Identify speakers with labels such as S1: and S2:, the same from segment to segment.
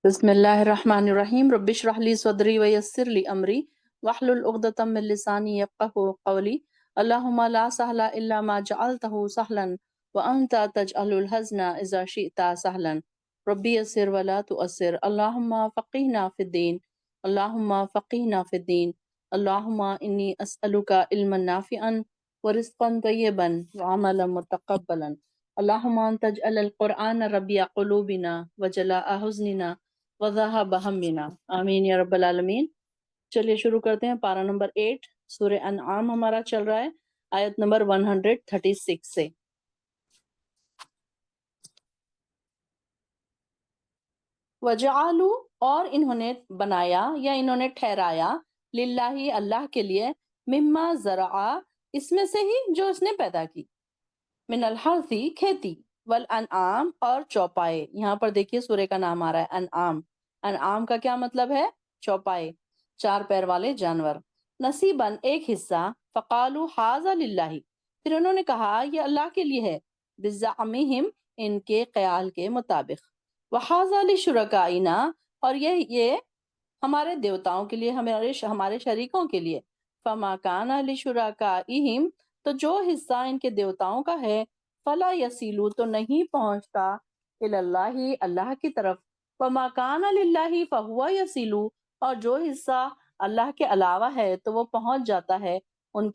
S1: بسم اللہ الرحمن الرحیم رب اشرح لی صدری ویسر لی امری واحلل عقدۃ من لسانی یفقهوا قولی اللہم لا سہل الا ما جعلتہ سہلا وانت تجعل الحزن اذا شئت سہلا ربی یسر ولا تؤثر اللہم فقہنا فی الدین اللہم فقہنا فی الدین اللہم انی اسألک علما نافعا ورزقا طیبا وعملا متقبلا اللہم ان تجعل القرآن ربیع قلوبنا وجلاء حزننا وذہب ہمنا آمین یا رب العالمین۔ چلیے شروع کرتے ہیں۔ پارہ نمبر 8 سورہ انعام ہمارا چل رہا ہے، آیت نمبر 136 سے۔ وجعلوا، اور انہوں نے بنایا یا انہوں نے ٹھہرایا، للہ اللہ کے لیے، مما زرعا، اس میں سے ہی جو اس نے پیدا کی، من الحرثی کھیتی، والانعام اور چوپائے۔ یہاں پر دیکھیے سورہ کا نام آ رہا ہے انعام۔ انعام کا کیا مطلب ہے؟ چوپائے، چار پیر والے جانور۔ نصیباً، ایک حصہ، فقالوا ھذا للہ، پھر انہوں نے کہا یہ اللہ کے لیے ہے، بزعمہم، ان کے خیال کے مطابق، وھذا لشرکائنا، اور یہ ہمارے دیوتاؤں کے لیے، ہمارے شریکوں کے لیے۔ فما کان لشرکائہم، تو جو حصہ ان کے دیوتاؤں کا ہے، فلا یصلو، تو نہیں پہنچتا، اللہ اللہ کی طرف، وما کان للہ فہو یصلو، اور جو حصہ اللہ کے علاوہ ہے تو وہ پہنچ جاتا ہے ان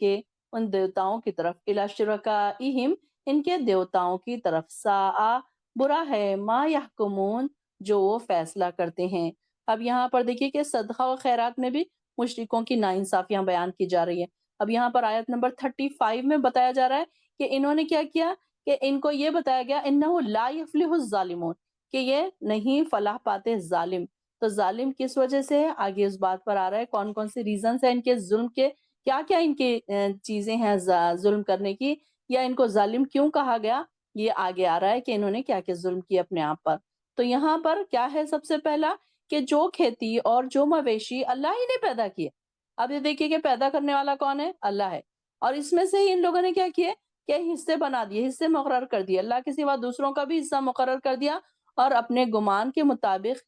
S1: دیوتاؤں کی طرف، الی شرکائہم، ان کے دیوتاؤں کی طرف، ساء، برا ہے، ما یحکمون، جو وہ فیصلہ کرتے ہیں۔ اب یہاں پر دیکھیے کہ صدقہ و خیرات میں بھی مشرکوں کی ناانصافیاں بیان کی جا رہی ہیں۔ اب یہاں پر آیت نمبر 35 میں بتایا جا رہا ہے کہ انہوں نے کیا کیا، کہ ان کو یہ بتایا گیا انہ لا یفلح الظالمون، کہ یہ نہیں فلاح پاتے ظالم۔ تو ظالم کس وجہ سے ہے، آگے اس بات پر آ رہا ہے کون کون سے ریزنز ہیں ان کے ظلم کے، کیا کیا ان کی چیزیں ہیں ظلم کرنے کی، یا ان کو ظالم کیوں کہا گیا، یہ آگے آ رہا ہے کہ انہوں نے کیا کیا ظلم کیا اپنے آپ پر۔ تو یہاں پر کیا ہے، سب سے پہلا کہ جو کھیتی اور جو مویشی اللہ ہی نے پیدا کیے۔ اب یہ دیکھیے کہ پیدا کرنے والا کون ہے، اللہ ہے، اور اس میں سے ہی ان لوگوں نے کیا کیے کہ حصے بنا دیے، حصے مقرر کر دیے، اللہ کے سوا دوسروں کا بھی حصہ مقرر کر دیا، اور اپنے گمان کے مطابق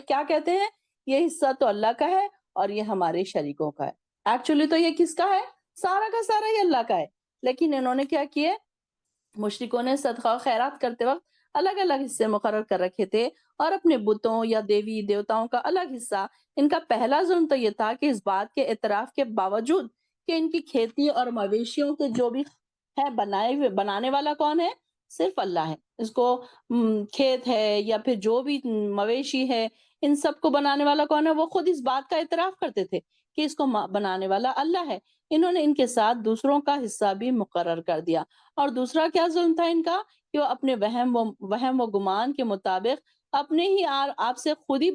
S1: کیا کہتے ہیں، یہ حصہ تو اللہ کا ہے اور یہ ہمارے شریکوں کا ہے۔ ایکچولی تو یہ کس کا ہے، سارا کا سارا ہی اللہ کا ہے، لیکن انہوں نے کیا کیے، مشرکوں نے صدقہ و خیرات کرتے وقت الگ الگ حصے مقرر کر رکھے تھے، اور اپنے بتوں یا دیوی دیوتاؤں کا الگ حصہ۔ ان کا پہلا ظلم تو یہ تھا کہ اس بات کے اعتراف کے باوجود کہ ان کی کھیتی اور مویشیوں کے جو بھی ہے بنانے والا کون ہے، صرف اللہ ہے۔ اس کو کھیت ہے یا پھر جو بھی مویشی ہے، ان سب کو بنانے والا کون ہے، وہ خود اس بات کا اعتراف کرتے تھے کہ اس کو بنانے والا اللہ ہے۔ انہوں نے ان کے ساتھ دوسروں کا حصہ بھی مقرر کر دیا۔ اور دوسرا کیا ظلم تھا ان کا، کہ وہ اپنے وہم و گمان کے مطابق اپنے ہی آپ سے خود ہی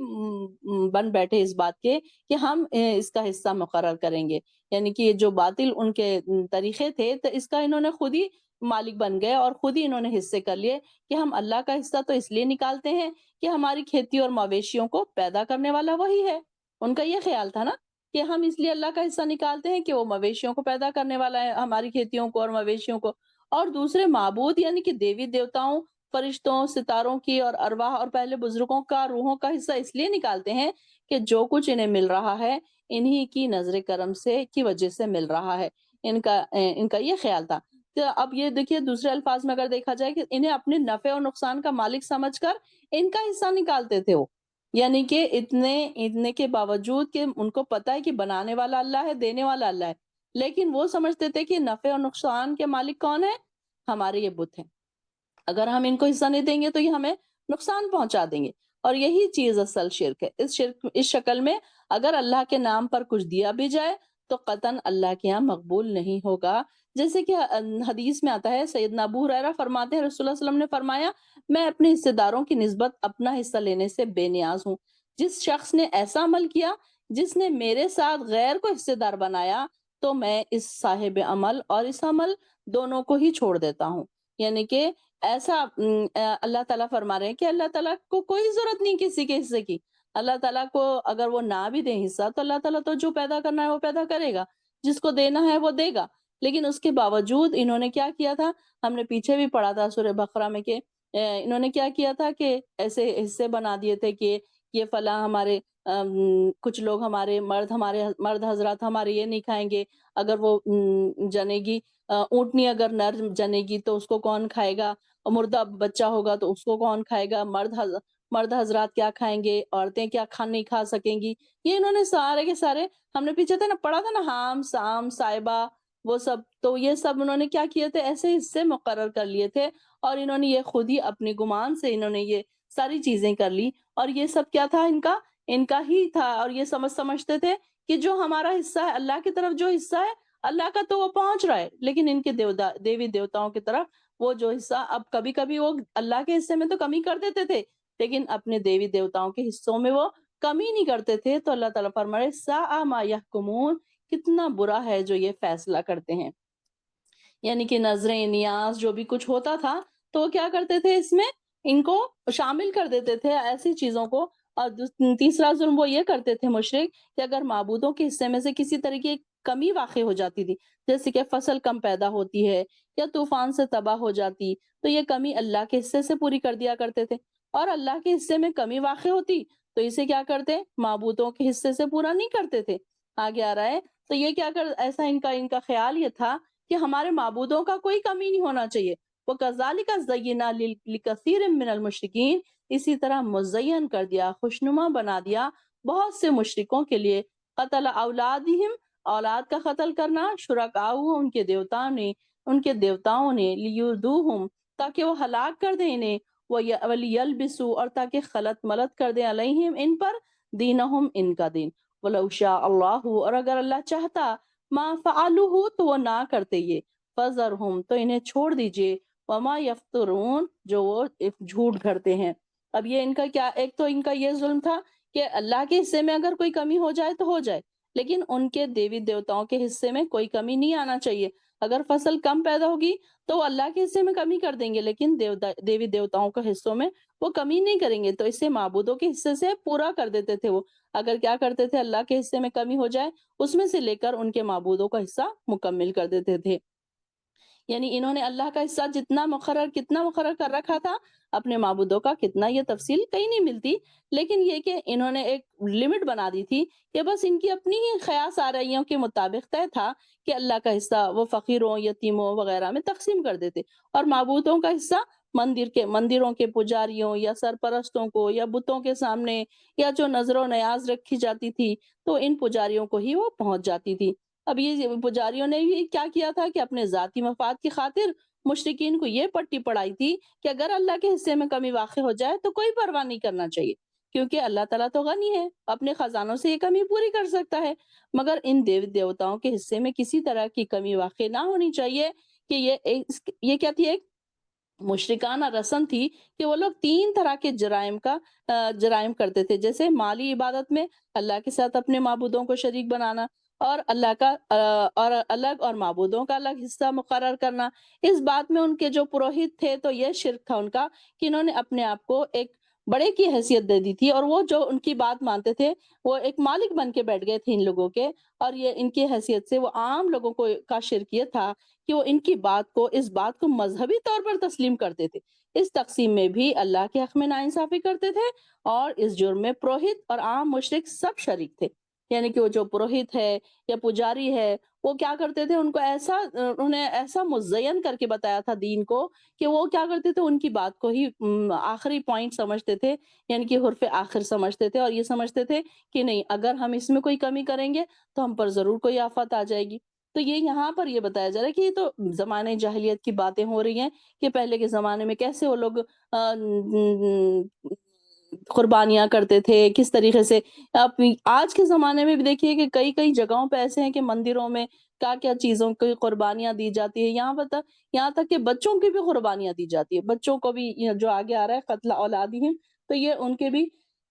S1: بن بیٹھے اس بات کے کہ ہم اس کا حصہ مقرر کریں گے، یعنی کہ یہ جو باطل ان کے طریقے تھے، تو اس کا انہوں نے خود ہی مالک بن گئے اور خود ہی انہوں نے حصے کر لیے کہ ہم اللہ کا حصہ تو اس لیے نکالتے ہیں کہ ہماری کھیتی اور مویشیوں کو پیدا کرنے والا وہی ہے۔ ان کا یہ خیال تھا نا کہ ہم اس لیے اللہ کا حصہ نکالتے ہیں کہ وہ مویشیوں کو پیدا کرنے والا ہے، ہماری کھیتیوں کو اور مویشیوں کو، اور دوسرے معبود یعنی کہ دیوی دیوتاؤں، فرشتوں، ستاروں کی اور ارواح اور پہلے بزرگوں کا روحوں کا حصہ اس لیے نکالتے ہیں کہ جو کچھ انہیں مل رہا ہے انہی کی نظر کرم سے کی وجہ سے مل رہا ہے۔ ان کا یہ خیال تھا۔ تو اب یہ دیکھیے دوسرے الفاظ میں اگر دیکھا جائے کہ انہیں اپنے نفع اور نقصان کا مالک سمجھ کر ان کا حصہ نکالتے تھے وہ، یعنی کہ اتنے کے باوجود کہ ان کو پتہ ہے کہ بنانے والا اللہ ہے، دینے والا اللہ ہے، لیکن وہ سمجھتے تھے کہ نفع اور نقصان کے مالک کون ہے، ہمارے یہ بت ہیں، اگر ہم ان کو حصہ نہیں دیں گے تو یہ ہمیں نقصان پہنچا دیں گے۔ اور یہی چیز اصل شرک ہے۔ اس شکل میں اگر اللہ کے نام پر کچھ دیا بھی جائے تو قطعاً اللہ کے یہاں مقبول نہیں ہوگا۔ جیسے کہ حدیث میں آتا ہے، سیدنا ابو ہریرہ فرماتے ہیں رسول اللہ صلی اللہ علیہ وسلم نے فرمایا، میں اپنے حصے داروں کی نسبت اپنا حصہ لینے سے بے نیاز ہوں۔ جس شخص نے ایسا عمل کیا جس نے میرے ساتھ غیر کو حصے دار بنایا تو میں اس صاحب عمل اور اس عمل دونوں کو ہی چھوڑ دیتا ہوں۔ یعنی کہ ایسا اللہ تعالیٰ فرما رہے ہیں کہ اللہ تعالیٰ کو کوئی ضرورت نہیں کسی کے حصے کی۔ اللہ تعالیٰ کو اگر وہ نہ بھی دیں حصہ تو اللہ تعالیٰ تو جو پیدا کرنا ہے وہ پیدا کرے گا، جس کو دینا ہے وہ دے گا۔ لیکن اس کے باوجود انہوں نے کیا کیا تھا، ہم نے پیچھے بھی پڑھا تھا سورہ بقرہ میں کہ انہوں نے کیا کیا تھا کہ ایسے حصے بنا دیے تھے کہ یہ فلاں ہمارے کچھ لوگ ہمارے مرد حضرات ہمارے یہ نہیں کھائیں گے، اگر وہ جنے گی اونٹنی اگر نر جنے گی تو اس کو کون کھائے گا، اور مردہ بچہ ہوگا تو اس کو کون کھائے گا، مرد حضرات کیا کھائیں گے، عورتیں کیا نہیں کھا سکیں گی۔ یہ انہوں نے سارے کے سارے، ہم نے پیچھے تھا نا پڑھا تھا نا، حام سام صاحبہ وہ سب، تو یہ سب انہوں نے کیا کیے تھے، ایسے حصے مقرر کر لیے تھے، اور انہوں نے یہ خود ہی اپنے گمان سے انہوں نے یہ ساری چیزیں کر لی، اور یہ سب کیا تھا، ان کا ہی تھا، اور یہ سمجھتے تھے کہ جو ہمارا حصہ ہے اللہ کی طرف، جو حصہ ہے اللہ کا تو وہ پہنچ رہا ہے، لیکن ان کے دیوی دیوتاؤں کی طرف وہ جو حصہ، اب کبھی کبھی وہ اللہ کے حصے میں تو کمی کر دیتے تھے، لیکن اپنے دیوی دیوتاؤں کے حصوں میں وہ کمی نہیں کرتے تھے۔ تو اللہ تعالیٰ فرمائے ساء ما یحکمون، کتنا برا ہے جو یہ فیصلہ کرتے ہیں، یعنی کہ نظریں نیاز جو بھی کچھ ہوتا تھا تو وہ کیا کرتے تھے، اس میں ان کو شامل کر دیتے تھے ایسی چیزوں کو۔ اور تیسرا ظلم وہ یہ کرتے تھے مشرک کہ اگر معبودوں کے حصے میں سے کسی طرح کی کمی واقع ہو جاتی تھی، جیسے کہ فصل کم پیدا ہوتی ہے یا طوفان سے تباہ ہو جاتی، تو یہ کمی اللہ کے حصے سے پوری کر دیا کرتے تھے، اور اللہ کے حصے میں کمی واقع ہوتی تو اسے کیا کرتے، معبودوں کے حصے سے پورا نہیں کرتے تھے۔ آگے آ رہا ہے، تو یہ کیا ایسا ان کا خیال یہ تھا کہ ہمارے معبودوں کا کوئی کمی نہیں ہونا چاہیے۔ وَكَذَلِكَ زَيِّنَا لِكَثِيرٍ مِّنَ الْمُشْرِكِينَ، اسی طرح مزین کر دیا، خوشنما بنا دیا بہت سے مشرکوں کے لیے، قتل اولادہم، اولاد کا قتل کرنا، شرکاؤ، ان کے دیوتاؤں نے، لیردوہم، تاکہ وہ ہلاک کر دیں انہیں، وَلِيَلْبِسُوا، اور تاکہ خلط ملط کر دیں، علیہم، ان پر، دینہم، ان کا دین، وَلَوْ شَاءَ اللَّهُ، اور اگر اللہ چاہتا، ما فعلوہ، تو وہ نہ کرتے یہ، فذرہم، تو انہیں چھوڑ دیجئے، وما یفترون، جو وہ جھوٹ گھڑتے ہیں۔ اب یہ ان کا کیا، ایک تو ان کا یہ ظلم تھا کہ اللہ کے حصے میں اگر کوئی کمی ہو جائے تو ہو جائے، لیکن ان کے دیوی دیوتاؤں کے حصے میں کوئی کمی نہیں آنا چاہیے۔ اگر فصل کم پیدا ہوگی تو وہ اللہ کے حصے میں کمی کر دیں گے، لیکن دیوی دیوتاؤں کے حصوں میں وہ کمی نہیں کریں گے، تو اسے معبودوں کے حصے سے پورا کر دیتے تھے وہ۔ اگر کیا کرتے تھے، اللہ کے حصے میں کمی ہو جائے، اس میں سے لے کر ان کے معبودوں کا حصہ مکمل کر دیتے تھے۔ یعنی انہوں نے اللہ کا حصہ کتنا مقرر کر رکھا تھا، اپنے معبودوں کا کتنا، یہ تفصیل کہیں نہیں ملتی، لیکن یہ کہ انہوں نے ایک لمٹ بنا دی تھی کہ بس ان کی اپنی ہی خیاس آرائیوں کے مطابق طے تھا کہ اللہ کا حصہ وہ فقیروں، یتیموں وغیرہ میں تقسیم کر دیتے، اور معبودوں کا حصہ مندروں کے پجاریوں یا سرپرستوں کو، یا بتوں کے سامنے، یا جو نظر و نیاز رکھی جاتی تھی تو ان پجاریوں کو ہی وہ پہنچ جاتی تھی۔ اب یہ پجاریوں نے بھی کیا کیا تھا کہ اپنے ذاتی مفاد کی خاطر مشرکین کو یہ پٹی پڑھائی تھی کہ اگر اللہ کے حصے میں کمی واقع ہو جائے تو کوئی پرواہ نہیں کرنا چاہیے، کیونکہ اللہ تعالیٰ تو غنی ہے، اپنے خزانوں سے یہ کمی پوری کر سکتا ہے، مگر ان دیوتاؤں کے حصے میں کسی طرح کی کمی واقع نہ ہونی چاہیے، کہ یہ کیا تھی، ایک مشرکانہ رسم تھی کہ وہ لوگ 3 طرح کے جرائم کرتے تھے، جیسے مالی عبادت میں اللہ کے ساتھ اپنے معبودوں کو شریک بنانا، اور اللہ کا اور الگ اور معبودوں کا الگ حصہ مقرر کرنا۔ اس بات میں ان کے جو پروہت تھے تو یہ شرک تھا ان کا کہ انہوں نے اپنے آپ کو ایک بڑے کی حیثیت دے دی تھی، اور وہ جو ان کی بات مانتے تھے وہ ایک مالک بن کے بیٹھ گئے تھے ان لوگوں کے، اور یہ ان کی حیثیت سے وہ عام لوگوں کو کا شرک یہ تھا کہ وہ ان کی اس بات کو مذہبی طور پر تسلیم کرتے تھے۔ اس تقسیم میں بھی اللہ کے حق میں ناانصافی کرتے تھے، اور اس جرم میں پروہت اور عام مشرک سب شریک تھے۔ یعنی کہ وہ جو پروہت ہے یا پجاری ہے، وہ کیا کرتے تھے، انہیں ایسا مزین کر کے بتایا تھا دین کو کہ وہ کیا کرتے تھے، ان کی بات کو ہی آخری پوائنٹ سمجھتے تھے، یعنی کہ حرف آخر سمجھتے تھے، اور یہ سمجھتے تھے کہ نہیں، اگر ہم اس میں کوئی کمی کریں گے تو ہم پر ضرور کوئی آفت آ جائے گی۔ تو یہ یہاں پر یہ بتایا جا رہا ہے کہ یہ تو زمانے جاہلیت کی باتیں ہو رہی ہیں کہ پہلے کے زمانے میں کیسے وہ لوگ قربانیاں کرتے تھے، کس طریقے سے۔ آج کے زمانے میں بھی دیکھیے کہ کئی جگہوں پہ ایسے ہیں کہ مندروں میں کیا کیا چیزوں کی قربانیاں دی جاتی ہے، یہاں تک کہ بچوں کی بھی قربانیاں دی جاتی ہے، بچوں کو بھی جو آگے آ رہا ہے قتل اولادہم، تو یہ ان کے بھی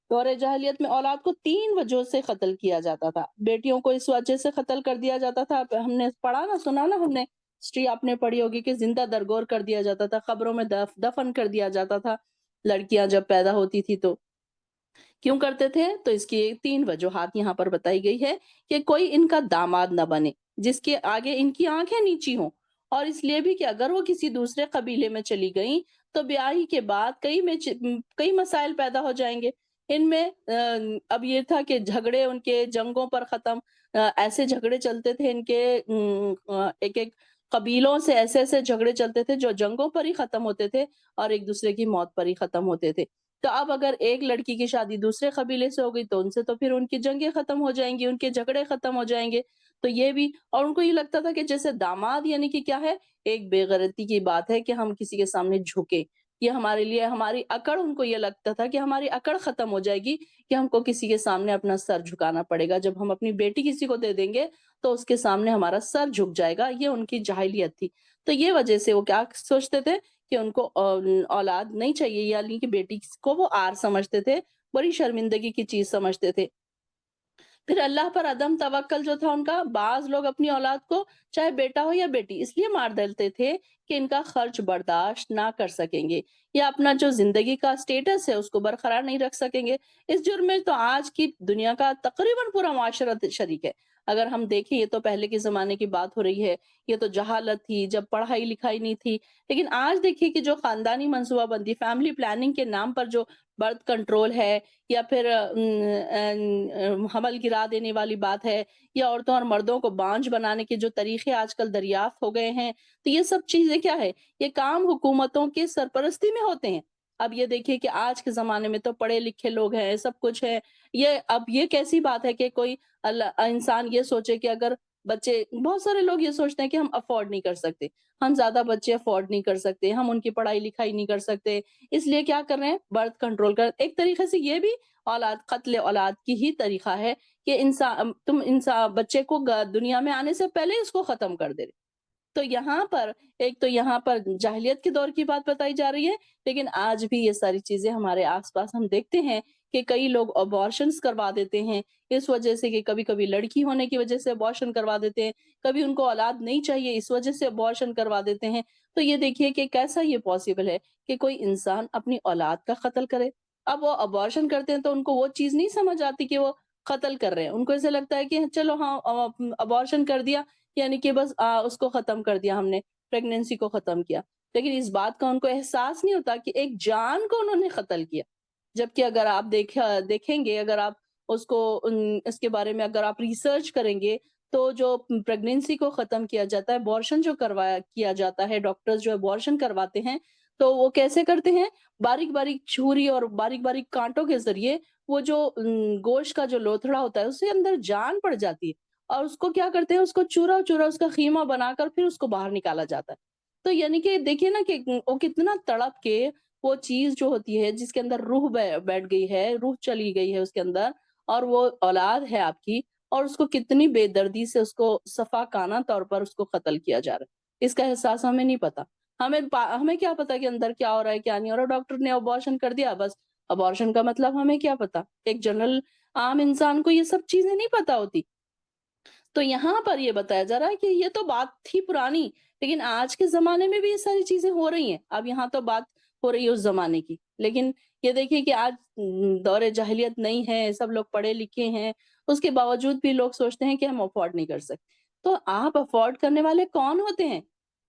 S1: دور جاہلیت میں اولاد کو 3 وجہ سے قتل کیا جاتا تھا۔ بیٹیوں کو اس وجہ سے قتل کر دیا جاتا تھا، ہم نے پڑھا نا، سنا نا، ہم نے ہسٹری آپ نے پڑھی ہوگی کہ زندہ درگور کر دیا جاتا تھا، قبروں میں دفن کر دیا جاتا تھا لڑکیاں جب پیدا ہوتی تھی تو۔ کیوں کرتے تھے؟ تو اس کی 3 وجوہات یہاں پر بتائی گئی ہے کہ کوئی ان کا داماد نہ بنے جس کے آگے ان کی آنکھیں نیچی ہوں، اور اس لیے بھی کہ اگر وہ کسی دوسرے قبیلے میں چلی گئیں تو بیاہی کے بعد کئی مسائل پیدا ہو جائیں گے۔ ان میں اب یہ تھا کہ جھگڑے ان کے جنگوں پر ختم، ایسے جھگڑے چلتے تھے ان کے، ایک ایک قبیلوں سے ایسے ایسے جھگڑے چلتے تھے جو جنگوں پر ہی ختم ہوتے تھے اور ایک دوسرے کی موت پر ہی ختم ہوتے تھے۔ تو اب اگر ایک لڑکی کی شادی دوسرے قبیلے سے ہو گئی تو ان سے تو پھر ان کی جنگیں ختم ہو جائیں گی، ان کے جھگڑے ختم ہو جائیں گے۔ تو یہ بھی، اور ان کو یہ لگتا تھا کہ جیسے داماد یعنی کہ کیا ہے، ایک بے غیرتی کی بات ہے کہ ہم کسی کے سامنے جھکے، یہ ہمارے لیے ہماری اکڑ، ان کو یہ لگتا تھا کہ ہماری اکڑ ختم ہو جائے گی کہ ہم کو کسی کے سامنے اپنا سر جھکانا پڑے گا، جب ہم اپنی بیٹی کسی کو دے دیں گے تو اس کے سامنے ہمارا سر جھک جائے گا۔ یہ ان کی جاہلیت تھی۔ تو یہ وجہ سے وہ کیا سوچتے تھے کہ ان کو اولاد نہیں چاہیے، یعنی کہ بیٹی کو وہ آر سمجھتے تھے، بڑی شرمندگی کی چیز سمجھتے تھے۔ پھر اللہ پر عدم توکل جو تھا ان کا، بعض لوگ اپنی اولاد کو چاہے بیٹا ہو یا بیٹی اس لیے مار ڈالتے تھے کہ ان کا خرچ برداشت نہ کر سکیں گے یا اپنا جو زندگی کا سٹیٹس ہے اس کو برقرار نہیں رکھ سکیں گے۔ اس جرم میں تو آج کی دنیا کا تقریباً پورا معاشرہ شریک ہے۔ اگر ہم دیکھیں، یہ تو پہلے کے زمانے کی بات ہو رہی ہے، یہ تو جہالت تھی جب پڑھائی لکھائی نہیں تھی، لیکن آج دیکھیے کہ جو خاندانی منصوبہ بندی، فیملی پلاننگ کے نام پر جو برتھ کنٹرول ہے یا پھر حمل گرا دینے والی بات ہے، یا عورتوں اور مردوں کو بانجھ بنانے کے جو طریقے آج کل دریافت ہو گئے ہیں، تو یہ سب چیزیں کیا ہے، یہ کام حکومتوں کی سرپرستی میں ہوتے ہیں۔ اب یہ دیکھیے کہ آج کے زمانے میں تو پڑھے لکھے لوگ ہیں، سب کچھ ہے، اب یہ کیسی بات ہے کہ کوئی انسان یہ سوچے کہ اگر بچے، بہت سارے لوگ یہ سوچتے ہیں کہ ہم افورڈ نہیں کر سکتے، ہم زیادہ بچے افورڈ نہیں کر سکتے، ہم ان کی پڑھائی لکھائی نہیں کر سکتے، اس لیے کیا کر رہے ہیں، برتھ کنٹرول کر۔ ایک طریقے سے یہ بھی قتل اولاد کی ہی طریقہ ہے کہ انسان بچے کو دنیا میں آنے سے پہلے اس کو ختم کر دے رہے۔ تو یہاں پر جاہلیت کے دور کی بات بتائی جا رہی ہے، لیکن آج بھی یہ ساری چیزیں ہمارے آس پاس ہم دیکھتے ہیں کہ کئی لوگ ابارشنس کروا دیتے ہیں اس وجہ سے کہ کبھی کبھی لڑکی ہونے کی وجہ سے ابارشن کروا دیتے ہیں، کبھی ان کو اولاد نہیں چاہیے اس وجہ سے ابارشن کروا دیتے ہیں۔ تو یہ دیکھیے کہ کیسا یہ پاسبل ہے کہ کوئی انسان اپنی اولاد کا قتل کرے۔ اب وہ ابارشن کرتے ہیں تو ان کو وہ چیز نہیں سمجھ آتی کہ وہ قتل کر رہے ہیں، ان کو ایسا لگتا ہے کہ چلو ہاں، ابارشن کر دیا یعنی کہ بس اس کو ختم کر دیا ہم نے، پریگنینسی کو ختم کیا، لیکن اس بات کا ان کو احساس نہیں ہوتا کہ ایک جان کو انہوں نے قتل کیا۔ جبکہ اگر آپ دیکھیں گے، اگر آپ اس کے بارے میں اگر آپ ریسرچ کریں گے تو جو پریگنینسی کو ختم کیا جاتا ہے، ابارشن جو کیا جاتا ہے، ڈاکٹرز جو ابارشن کرواتے ہیں تو وہ کیسے کرتے ہیں، باریک باریک چھری اور باریک باریک کانٹوں کے ذریعے وہ جو گوشت کا جو لوتھڑا ہوتا ہے اس کے اندر جان پڑ جاتی ہے، اور اس کو کیا کرتے ہیں، اس کو چورا چورا اس کا خیمہ بنا کر پھر اس کو باہر نکالا جاتا ہے۔ تو یعنی کہ دیکھیے نا کہ وہ کتنا تڑپ کے وہ چیز جو ہوتی ہے جس کے اندر روح بیٹھ گئی ہے، روح چلی گئی ہے اس کے اندر، اور وہ اولاد ہے آپ کی، اور اس کو کتنی بے دردی سے اس کو صفاقانہ طور پر اس کو قتل کیا جا رہا ہے، اس کا احساس ہمیں نہیں پتا۔ ہمیں کیا پتا کہ اندر کیا ہو رہا ہے کیا نہیں ہو رہا، ڈاکٹر نے ابارشن کر دیا بس، ابارشن کا مطلب ہمیں کیا پتا، ایک جنرل عام انسان کو یہ سب چیزیں نہیں پتا ہوتی۔ تو یہاں پر یہ بتایا جا رہا ہے کہ یہ تو بات تھی پرانی، لیکن آج کے زمانے میں بھی یہ ساری چیزیں ہو رہی ہیں۔ اب یہاں تو بات ہو رہی ہے اس زمانے کی، لیکن یہ دیکھیے کہ آج دور جاہلیت نہیں ہے، سب لوگ پڑھے لکھے ہیں، اس کے باوجود بھی لوگ سوچتے ہیں کہ ہم افورڈ نہیں کر سکتے۔ تو آپ افورڈ کرنے والے کون ہوتے ہیں؟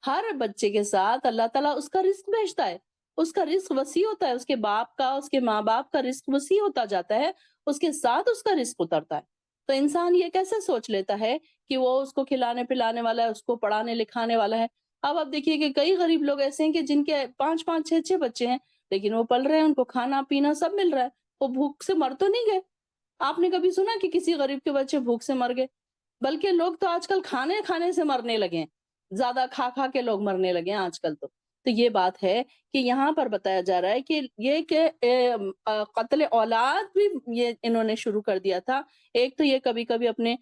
S1: ہر بچے کے ساتھ اللہ تعالیٰ اس کا رزق بھیجتا ہے، اس کا رزق وسیع ہوتا ہے، اس کے باپ کا، اس کے ماں باپ کا رزق وسیع ہوتا جاتا ہے، اس کے ساتھ اس کا رزق اترتا ہے۔ تو انسان یہ کیسے سوچ لیتا ہے کہ وہ اس کو کھلانے پلانے والا ہے، اس کو پڑھانے لکھانے والا ہے۔ اب آپ دیکھیے کہ کئی غریب لوگ ایسے ہیں کہ جن کے 5 5 6 6 بچے ہیں، لیکن وہ پل رہے ہیں، ان کو کھانا پینا سب مل رہا ہے، وہ بھوک سے مر تو نہیں گئے۔ آپ نے کبھی سنا کہ کسی غریب کے بچے بھوک سے مر گئے؟ بلکہ لوگ تو آج کل کھانے کھانے سے مرنے لگے ہیں، زیادہ کھا کھا کے لوگ مرنے لگے ہیں آج کل تو۔ تو یہ بات ہے کہ یہاں پر بتایا جا رہا ہے کہ یہ کہ قتل اولاد بھی یہ انہوں نے شروع کر دیا تھا۔ ایک تو یہ کبھی کبھی اپنے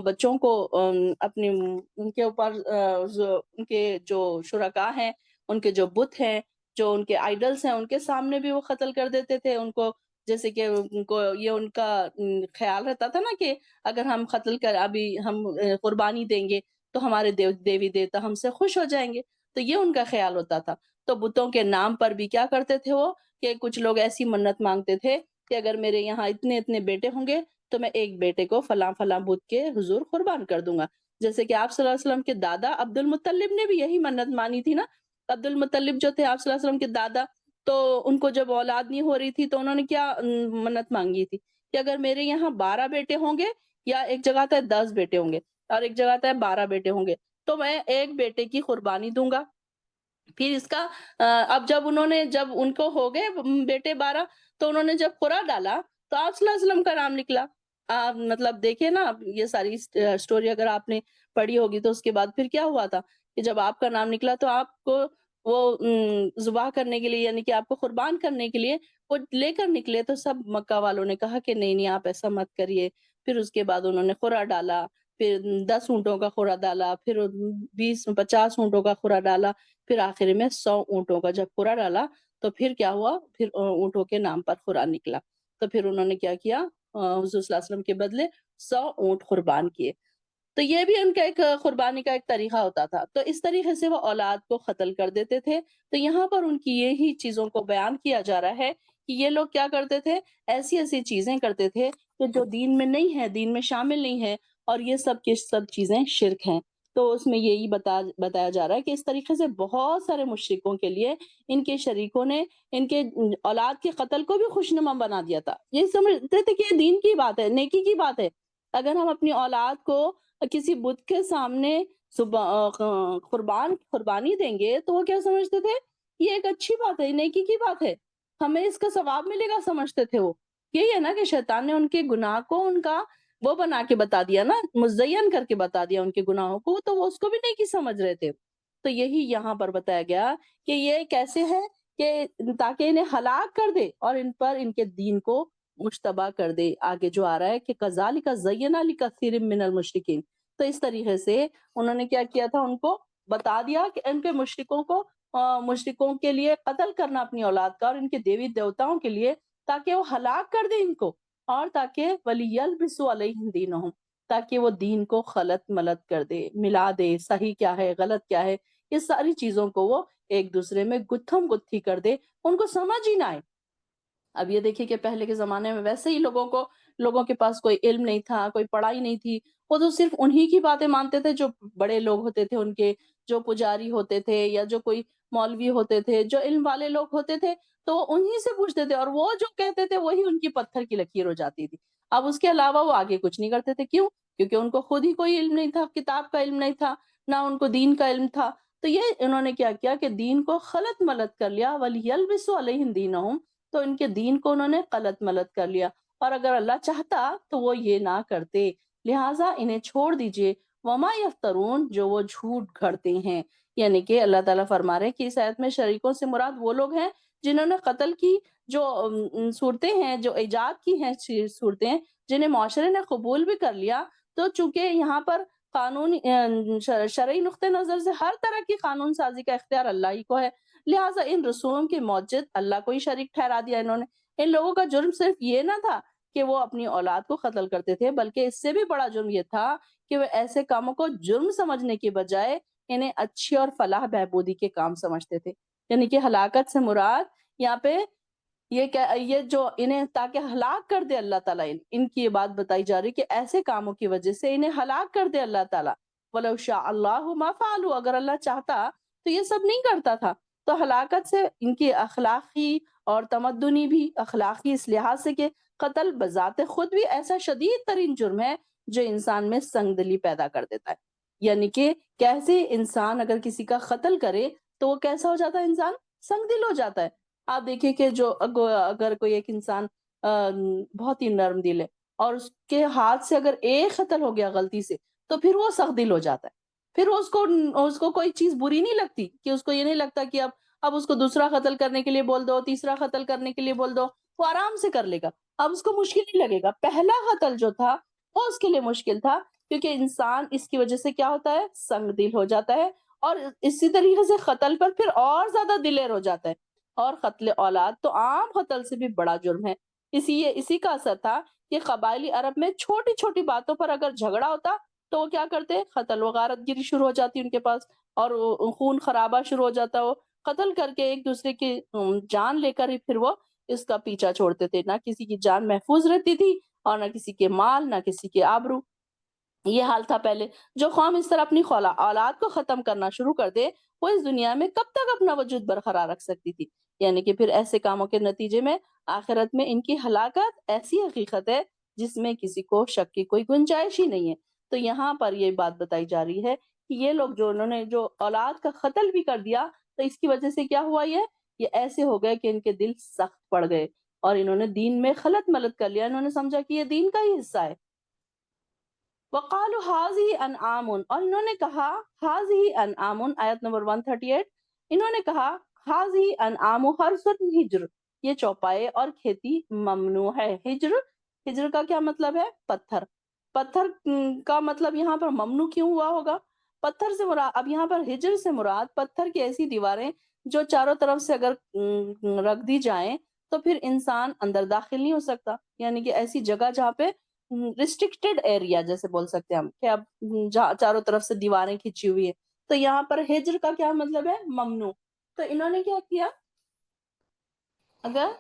S1: بچوں کو اپنی ان کے اوپر ان کے جو شرکا ہیں، ان کے جو بت ہیں، جو ان کے آئیڈلس ہیں، ان کے سامنے بھی وہ قتل کر دیتے تھے ان کو، جیسے کہ ان کو یہ ان کا خیال رہتا تھا نا کہ اگر ہم ابھی ہم قربانی دیں گے تو ہمارے دیوی دیوتا ہم سے خوش ہو جائیں گے، تو یہ ان کا خیال ہوتا تھا۔ تو بتوں کے نام پر بھی کیا کرتے تھے وہ، کہ کچھ لوگ ایسی منت مانگتے تھے کہ اگر میرے یہاں اتنے اتنے بیٹے ہوں گے تو میں ایک بیٹے کو فلاں فلاں بت کے حضور قربان کر دوں گا۔ جیسے کہ آپ صلی اللہ علیہ وسلم کے دادا عبد المطلب نے بھی یہی منت مانی تھی نا. عبد المطلب جو تھے آپ صلی اللہ علیہ وسلم کے دادا، تو ان کو جب اولاد نہیں ہو رہی تھی تو انہوں نے کیا منت مانگی تھی کہ اگر میرے یہاں 12 بیٹے ہوں گے، یا ایک جگہ تھا 10 بیٹے ہوں گے اور ایک جگہ تھا 12 بیٹے ہوں گے، تو میں ایک بیٹے کی قربانی دوں گا. پھر اس کا اب جب ان کو ہو گئے بیٹے 12، تو انہوں نے جب قرعہ ڈالا تو آپ صلی اللہ علیہ وسلم کا نام نکلا. آپ مطلب دیکھیں نا، یہ ساری سٹوری اگر آپ نے پڑھی ہوگی تو اس کے بعد پھر کیا ہوا تھا کہ جب آپ کا نام نکلا تو آپ کو وہ ذبح کرنے کے لیے، یعنی کہ آپ کو قربان کرنے کے لیے وہ لے کر نکلے، تو سب مکہ والوں نے کہا کہ نہیں نہیں آپ ایسا مت کریے. پھر اس کے بعد انہوں نے قرعہ ڈالا، پھر 10 اونٹوں کا قرعہ ڈالا، پھر 50 اونٹوں کا قرعہ ڈالا، پھر آخر میں 100 اونٹوں کا جب قرعہ ڈالا تو پھر کیا ہوا، پھر اونٹوں کے نام پر قرعہ نکلا. تو پھر انہوں نے کیا کیا، حضور صلی اللہ علیہ وسلم کے بدلے 100 اونٹ قربان کیے. تو یہ بھی ان کا ایک قربانی کا ایک طریقہ ہوتا تھا. تو اس طریقے سے وہ اولاد کو قتل کر دیتے تھے. تو یہاں پر ان کی یہی چیزوں کو بیان کیا جا رہا ہے کہ یہ لوگ کیا کرتے تھے، ایسی ایسی چیزیں کرتے تھے کہ جو دین میں نہیں ہے، دین میں شامل نہیں ہے، اور یہ سب کی سب چیزیں شرک ہیں. تو اس میں یہی بتایا جا رہا ہے کہ اس طریقے سے بہت سارے مشرکوں کے لیے ان کے شریکوں نے ان کے اولاد کے قتل کو بھی خوشنما بنا دیا تھا. یہ سمجھتے تھے کہ یہ دین کی بات ہے، نیکی کی بات ہے. اگر ہم اپنی اولاد کو کسی بت کے سامنے قربانی دیں گے تو وہ کیا سمجھتے تھے، یہ ایک اچھی بات ہے، نیکی کی بات ہے، ہمیں اس کا ثواب ملے گا سمجھتے تھے وہ. یہی ہے نا کہ شیطان نے ان کے گناہ کو ان کا وہ بنا کے بتا دیا نا، مزین کر کے بتا دیا ان کے گناہوں کو، تو وہ اس کو بھی نیکی سمجھ رہے تھے. تو یہی یہاں پر بتایا گیا کہ یہ کیسے ہے کہ تاکہ انہیں ہلاک کر دے اور ان پر ان کے دین کو مشتبہ کر دے. آگے جو آ رہا ہے کہ کذالک زینا لکثیر من المشرکین، تو اس طریقے سے انہوں نے کیا کیا تھا، ان کو بتا دیا کہ ان کے مشرکوں کے لیے قتل کرنا اپنی اولاد کا اور ان کے دیوی دیوتاؤں کے لیے، تاکہ وہ ہلاک کر دے ان کو، اور تاکہ وَلِيَلْبِسُوا عَلَيْهِمْ دِينَهُمْ، تاکہ وہ دین کو خلط ملط کر دے، ملا دے، صحیح کیا ہے غلط کیا ہے، یہ ساری چیزوں کو وہ ایک دوسرے میں گتھم گتھی کر دے، ان کو سمجھ ہی نہ آئے. اب یہ دیکھیے کہ پہلے کے زمانے میں ویسے ہی لوگوں کے پاس کوئی علم نہیں تھا، کوئی پڑھائی نہیں تھی، وہ تو صرف انہی کی باتیں مانتے تھے جو بڑے لوگ ہوتے تھے ان کے، جو پجاری ہوتے تھے یا جو کوئی مولوی ہوتے تھے، جو علم والے لوگ ہوتے تھے، تو وہ انہی سے پوچھتے تھے اور وہ جو کہتے تھے وہی ان کی پتھر کی لکیر ہو جاتی تھی. اب اس کے علاوہ وہ آگے کچھ نہیں کرتے تھے. کیوں؟ کیونکہ ان کو خود ہی کوئی علم نہیں تھا، کتاب کا علم نہیں تھا، نہ ان کو دین کا علم تھا. تو یہ انہوں نے کیا کیا کہ دین کو خلط ملط کر لیا. وَلِيَلْبِسُوا عَلَيْهِمْ دِينَهُمْ، تو ان کے دین کو انہوں نے غلط ملط کر لیا. اور اگر اللہ چاہتا تو وہ یہ نہ کرتے، لہٰذا انہیں چھوڑ دیجئے. وما یفترون، جو وہ جھوٹ گھڑتے ہیں. یعنی کہ اللہ تعالیٰ فرما رہے ہیں کہ اس آیت میں شریکوں سے مراد وہ لوگ ہیں جنہوں نے قتل کی جو صورتیں ہیں، جو ایجاد کی ہیں صورتیں، جنہیں معاشرے نے قبول بھی کر لیا. تو چونکہ یہاں پر قانون شرعی نقطہ نظر سے ہر طرح کی قانون سازی کا اختیار اللہ ہی کو ہے، لہٰذا ان رسوم کے موجد اللہ کو ہی شریک ٹھہرا دیا انہوں نے. ان لوگوں کا جرم صرف یہ نہ تھا کہ وہ اپنی اولاد کو قتل کرتے تھے، بلکہ اس سے بھی بڑا جرم یہ تھا کہ وہ ایسے کاموں کو جرم سمجھنے کے بجائے انہیں اچھی اور فلاح بہبودی کے کام سمجھتے تھے. یعنی کہ ہلاکت سے مراد یہاں پہ یہ جو انہیں تاکہ ہلاک کر دے اللہ تعالیٰ، ان کی یہ بات بتائی جا رہی کہ ایسے کاموں کی وجہ سے انہیں ہلاک کر دے اللہ تعالیٰ. وَلَوْ شَاءَ اللَّهُ مَا فَعَلُوا، اگر اللہ چاہتا تو یہ سب نہیں کرتا تھا. تو ہلاکت سے ان کی اخلاقی اور تمدنی بھی، اخلاقی اس لحاظ سے کہ قتل بذات خود بھی ایسا شدید ترین جرم ہے جو انسان میں سنگ دلی پیدا کر دیتا ہے. یعنی کہ کیسے انسان اگر کسی کا قتل کرے تو وہ کیسا ہو جاتا ہے، انسان سنگ دل ہو جاتا ہے. آپ دیکھیں کہ جو اگر کوئی ایک انسان بہت ہی نرم دل ہے اور اس کے ہاتھ سے اگر ایک قتل ہو گیا غلطی سے تو پھر وہ سخت دل ہو جاتا ہے. پھر اس کو کوئی چیز بری نہیں لگتی، کہ اس کو یہ نہیں لگتا کہ اب اس کو دوسرا قتل کرنے کے لیے بول دو، تیسرا قتل کرنے کے لیے بول دو، وہ آرام سے کر لے گا. اب اس کو مشکل نہیں لگے گا. پہلا قتل جو تھا وہ اس کے لیے مشکل تھا، کیونکہ انسان اس کی وجہ سے کیا ہوتا ہے، سنگ دل ہو جاتا ہے، اور اسی طریقے سے قتل پر پھر اور زیادہ دلیر ہو جاتا ہے. اور قتل اولاد تو عام قتل سے بھی بڑا جرم ہے. اسی کا اثر تھا کہ قبائلی عرب میں چھوٹی چھوٹی باتوں پر اگر جھگڑا ہوتا تو وہ کیا کرتے، قتل و غارت گیری شروع ہو جاتی ان کے پاس، اور خون خرابہ شروع ہو جاتا. وہ قتل کر کے ایک دوسرے کی جان لے کر ہی پھر وہ اس کا پیچھا چھوڑتے تھے. نہ کسی کی جان محفوظ رہتی تھی اور نہ کسی کے مال، نہ کسی کے آبرو. یہ حال تھا پہلے۔ جو قوم اس طرح اپنی اولاد کو ختم کرنا شروع کر دے وہ اس دنیا میں کب تک اپنا وجود برقرار رکھ سکتی تھی؟ یعنی کہ پھر ایسے کاموں کے نتیجے میں آخرت میں ان کی ہلاکت ایسی حقیقت ہے جس میں کسی کو شک کی کوئی گنجائش ہی نہیں ہے۔ تو یہاں پر یہ بات بتائی جا رہی ہے کہ یہ لوگ جو انہوں نے جو اولاد کا قتل بھی کر دیا تو اس کی وجہ سے کیا ہوا؟ یہ ایسے ہو گئے کہ ان کے دل سخت پڑ گئے اور انہوں نے دین میں خلط ملط کر لیا، انہوں نے سمجھا کہ یہ دین کا ہی حصہ ہے۔ وقالوا هذه انعام، اور انہوں نے کہا هذه انعام، آیت نمبر 138، انہوں نے کہا هذه انعام حرث ہجر، یہ چوپائے اور کھیتی ممنوع ہے۔ ہجر کا کیا مطلب ہے؟ پتھر۔ پتھر کا مطلب یہاں پر ممنوع کیوں ہوا ہوگا؟ پتھر سے مراد، اب یہاں پر ہجر سے مراد پتھر کی ایسی دیواریں جو چاروں طرف سے اگر رکھ دی جائیں تو پھر انسان اندر داخل نہیں ہو سکتا، یعنی کہ ایسی جگہ جہاں پہ ریسٹرکٹیڈ ایریا جیسے بول سکتے ہیں ہم کہ اب چاروں طرف سے دیواریں کھینچی ہوئی ہیں، تو یہاں پر ہجر کا کیا مطلب ہے؟ ممنوع۔ تو انہوں نے کیا کیا؟ اگر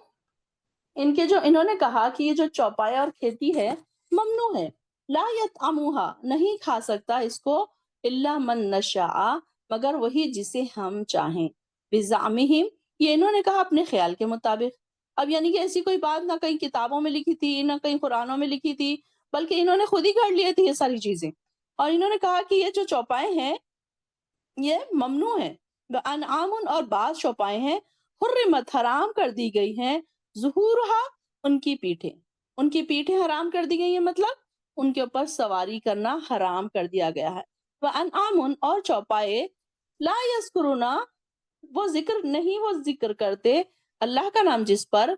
S1: انہوں نے کہا کہ یہ جو چوپایا اور کھیتی ہے ممنوع ہے، لا یطعموہا، نہیں کھا سکتا اس کو، الا من نشاء، مگر وہی جسے ہم چاہیں، بزعمہم، یہ انہوں نے کہا اپنے خیال کے مطابق۔ اب یعنی کہ ایسی کوئی بات نہ کہیں کتابوں میں لکھی تھی نہ کہیں قرآنوں میں لکھی تھی، بلکہ انہوں نے خود ہی گھڑ لیے تھے یہ ساری چیزیں، اور انہوں نے کہا کہ یہ جو چوپائے ہیں یہ ممنوع ہیں، انعام، اور بعض چوپائے ہیں حرمت، حرام کر دی گئی ہیں، ظہورہا، ان کی پیٹھیں حرام کر دی گئی ہیں، مطلب ان کے اوپر سواری کرنا حرام کر دیا گیا ہے۔ وانعام، اور چوپائے لا یذکرون، وہ ذکر کرتے اللہ کا نام جس پر،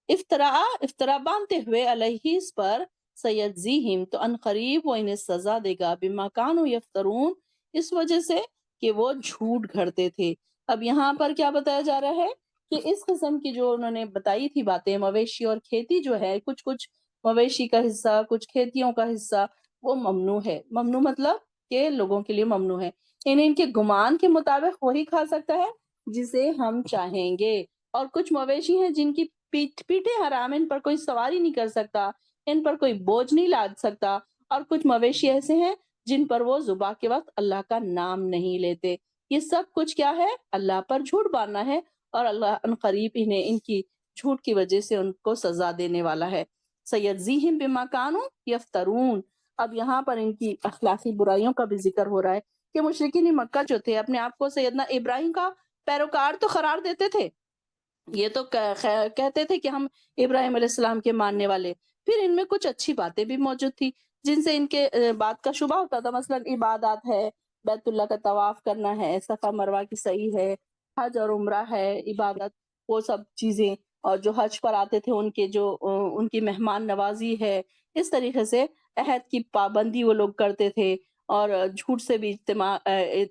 S1: افطرا باندھتے ہوئے علیہ اس پر، سیجزیہم، تو ان قریب وہ انہیں سزا دے گا، بما کانوا یفترون، اس وجہ سے کہ وہ جھوٹ گھڑتے تھے۔ اب یہاں پر کیا بتایا جا رہا ہے کہ اس قسم کی جو انہوں نے بتائی تھی باتیں، مویشی اور کھیتی جو ہے، کچھ مویشی کا حصہ کچھ کھیتیوں کا حصہ وہ ممنوع ہے۔ ممنوع مطلب کہ لوگوں کے لیے ممنوع ہے، یعنی ان کے گمان کے مطابق وہی کھا سکتا ہے جسے ہم چاہیں گے، اور کچھ مویشی ہیں جن کی پیٹھیں حرام، ان پر کوئی سواری نہیں کر سکتا، ان پر کوئی بوجھ نہیں لاد سکتا، اور کچھ مویشی ایسے ہیں جن پر وہ ذبح کے وقت اللہ کا نام نہیں لیتے۔ یہ سب کچھ کیا ہے؟ اللہ پر جھوٹ باندھنا ہے، اور اللہ ان قریب انہیں ان کی جھوٹ کی وجہ سے ان کو سزا دینے والا ہے۔ سیجزیہم بما کانوا یفترون، اب یہاں پر ان کی اخلاقی برائیوں کا بھی ذکر ہو رہا ہے کہ مشرکین مکہ جو تھے اپنے آپ کو سیدنا ابراہیم کا پیروکار تو قرار دیتے تھے، یہ تو کہتے تھے کہ ہم ابراہیم علیہ السلام کے ماننے والے، پھر ان میں کچھ اچھی باتیں بھی موجود تھی جن سے ان کے بات کا شبہ ہوتا تھا، مثلا عبادات ہے، بیت اللہ کا طواف کرنا ہے، صفا مروہ کی صحیح ہے، حج اور عمرہ ہے، عبادت، وہ سب چیزیں، اور جو حج پر آتے تھے ان کے جو ان کی مہمان نوازی ہے، اس طریقے سے عہد کی پابندی وہ لوگ کرتے تھے، اور جھوٹ سے بھی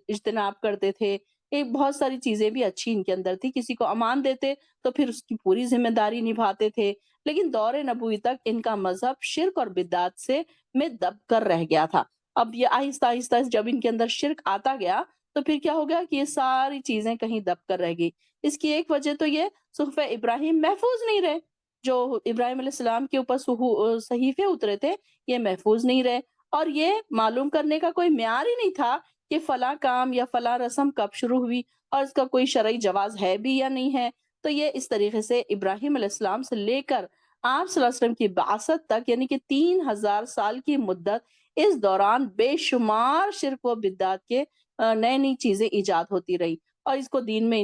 S1: اجتناب کرتے تھے، ایک بہت ساری چیزیں بھی اچھی ان کے اندر تھی، کسی کو امان دیتے تو پھر اس کی پوری ذمہ داری نبھاتے تھے، لیکن دور نبوی تک ان کا مذہب شرک اور بدعات سے میں دب کر رہ گیا تھا۔ اب یہ آہستہ آہستہ جب ان کے اندر شرک آتا گیا تو پھر کیا ہو گیا کہ یہ ساری چیزیں کہیں دب کر رہ گئی۔ اس کی ایک وجہ تو یہ صحف ابراہیم محفوظ نہیں رہے، جو ابراہیم علیہ السلام کے اوپر صحیفے اترے تھے یہ محفوظ نہیں رہے، اور یہ معلوم کرنے کا کوئی معیار ہی نہیں تھا کہ فلاں کام یا فلاں رسم کب شروع ہوئی اور اس کا کوئی شرعی جواز ہے بھی یا نہیں ہے۔ تو یہ اس طریقے سے ابراہیم علیہ السلام سے لے کر آپ صلی اللہ علیہ وسلم کی بعثت تک، یعنی کہ 3000 سال کی مدت، اس دوران بے شمار شرک و بدعات کے نئی نئی چیزیں ایجاد ہوتی رہی، اور اس کو دین میں